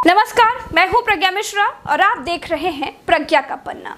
नमस्कार, मैं हूं प्रज्ञा मिश्रा और आप देख रहे हैं प्रज्ञा का पन्ना।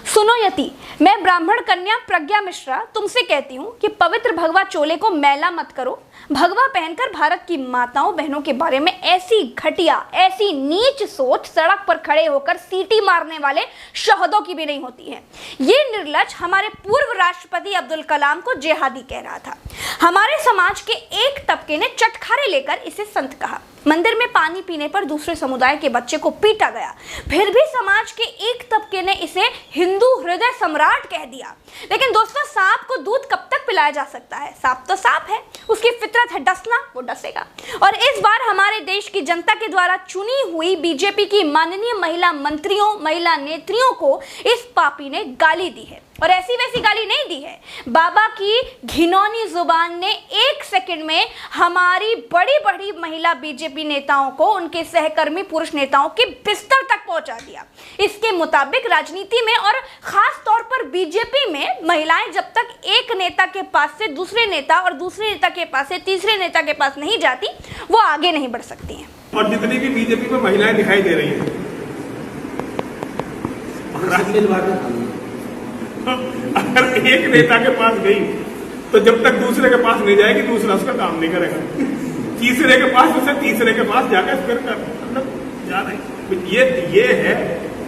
सुनो यति, मैं ब्राह्मण कन्या प्रज्ञा मिश्रा तुमसे कहती हूं कि पवित्र भगवा चोले को मैला मत करो। भगवा पहनकर भारत की माताओं बहनों के बारे में ऐसी घटिया, ऐसी नीच सोच सड़क पर खड़े होकर सीटी मारने वाले शहदों की भी नहीं होती है। ये निर्लज हमारे पूर्व राष्ट्रपति अब्दुल कलाम को जेहादी कह रहा था। हमारे समाज के एक तबके ने चटखारे लेकर इसे संत कहा। मंदिर में पानी पीने पर दूसरे समुदाय के बच्चे को पीटा गया, फिर भी समाज के एक तबके ने इसे हिंदू हृदय सम्राट कह दिया। लेकिन दोस्तों, सांप को दूध कब तक पिलाया जा सकता है? सांप तो सांप है, उसकी फितरत है डसना, वो डसेगा। और इस बार हमारे देश की जनता के द्वारा चुनी हुई बीजेपी की माननीय महिला मंत्रियों, महिला नेत्रियों को इस पापी ने गाली दी है। और ऐसी वैसी गाली नहीं दी है। बाबा की घिनौनी जुबान ने एक सेकंड में हमारी बड़ी बड़ी महिला बीजेपी नेताओं को उनके सहकर्मी पुरुष नेताओं के बिस्तर तक पहुंचा दिया। इसके मुताबिक राजनीति में और खास तौर पर बीजेपी में महिलाएं जब तक एक नेता के पास से दूसरे नेता और दूसरे नेता के पास से तीसरे नेता के पास नहीं जाती, वो आगे नहीं बढ़ सकती हैं। और जितनी भी बीजेपी में महिलाएं दिखाई दे रही हैं, अगर एक नेता के पास गई तो जब तक दूसरे के पास नहीं जाएगी, दूसरा उसका काम नहीं करेगा। तीसरे के पास, उसे तीसरे के पास जाकर फिर जा रही। ये है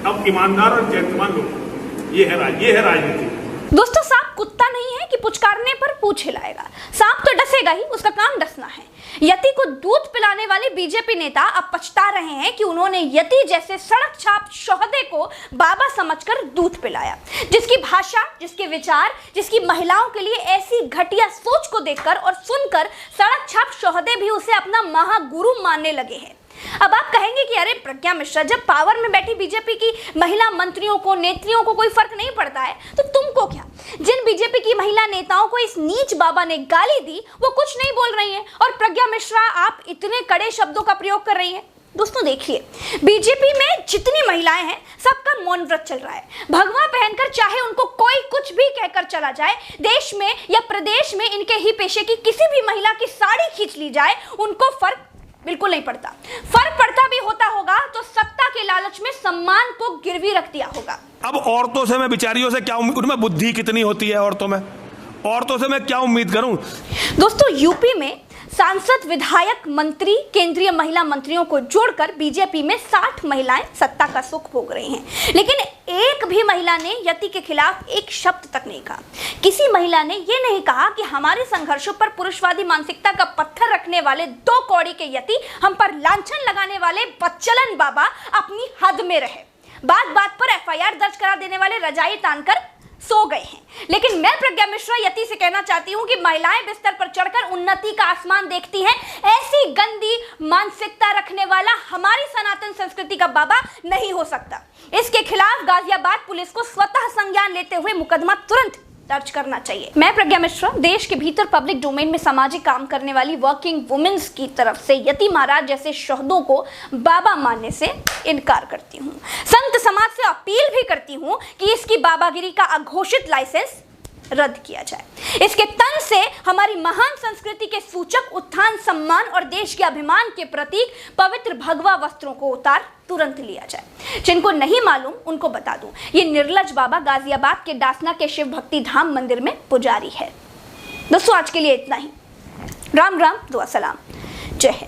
अब ईमानदार और चैतन्यवान लोग। ये है राजनीति। दोस्तों, सांप कुत्ता नहीं है कि पुचकारने पर पूंछ हिलाएगा। सांप तो डसेगा ही, उसका काम डसना है। यति को दूध पिलाने वाले बीजेपी नेता अब पछता रहे हैं कि उन्होंने यति जैसे सड़क छाप शोहदे को बाबा समझकर दूध पिलाया। जिसकी भाषा, जिसके विचार, जिसकी महिलाओं के लिए ऐसी घटिया सोच को देखकर और सुनकर सड़क छाप शोहदे भी उसे अपना महागुरु मानने लगे हैं। अब आप कहेंगे कि अरे प्रज्ञा मिश्रा, जब पावर में बैठी बीजेपी की महिला मंत्रियों को, नेत्रियों को कोई फर्क नहीं पड़ता है, तो तुमको क्या? जिन बीजेपी की महिला नेताओं को इस नीच बाबा ने गाली दी, वो कुछ नहीं बोल रही हैं, और प्रज्ञा मिश्रा आप इतने कड़े शब्दों का प्रयोग कर रही हैं। दोस्तों देखिए, बीजेपी में जितनी महिलाएं हैं, सबका मौन व्रत चल रहा है। भगवा पहनकर चाहे उनको कोई कुछ भी कहकर चला जाए, देश में या प्रदेश में इनके ही पेशे की किसी भी महिला की साड़ी खींच ली जाए, उनको फर्क बिल्कुल नहीं पड़ता। फर्क पड़ता भी होता होगा तो सत्ता के लालच में सम्मान को गिरवी रख दिया होगा। अब औरतों से मैं, बेचारियों से क्या उम्मीद? उनमें बुद्धि कितनी होती है औरतों से मैं क्या उम्मीद करूं? दोस्तों, यूपी में सांसद, विधायक, मंत्री, केंद्रीय महिला मंत्रियों को जोड़कर बीजेपी में 60 महिलाएं सत्ता का सुख भोग रही हैं। लेकिन एक भी महिला ने यति के खिलाफ एक शब्द तक नहीं कहा। किसी महिला ने यह नहीं कहा कि हमारे संघर्षों पर पुरुषवादी मानसिकता का पत्थर रखने वाले दो कौड़ी के यति, हम पर लांछन लगाने वाले बच्चलन बाबा अपनी हद में रहे। बात बात पर एफआईआर दर्ज करा देने वाले रजाई तानकर सो गए हैं। लेकिन मैं प्रज्ञा मिश्रा यति से कहना चाहती हूं कि महिलाएं बिस्तर पर चढ़कर उन्नति का आसमान देखती हैं। ऐसी गंदी मानसिकता रखने वाला हमारी सनातन संस्कृति का बाबा नहीं हो सकता। इसके खिलाफ गाजियाबाद पुलिस को स्वतः संज्ञान लेते हुए मुकदमा तुरंत दर्ज करना चाहिए। मैं प्रज्ञा मिश्रा देश के भीतर पब्लिक डोमेन में सामाजिक काम करने वाली वर्किंग वुमेन्स की तरफ से यति महाराज जैसे शहदों को बाबा मानने से इनकार करती हूँ। संत समाज से अपील भी करती हूँ कि इसकी बाबागिरी का अघोषित लाइसेंस रद्द किया जाए। इसके तन से हमारी महान संस्कृति के सूचक उत्थान, सम्मान और देश के अभिमान के प्रतीक पवित्र भगवा वस्त्रों को उतार तुरंत लिया जाए। जिनको नहीं मालूम उनको बता दूं, ये निर्लज बाबा गाजियाबाद के डासना के शिव भक्ति धाम मंदिर में पुजारी है। दोस्तों, आज के लिए इतना ही। राम राम, दुआ सलाम, जय हिंद।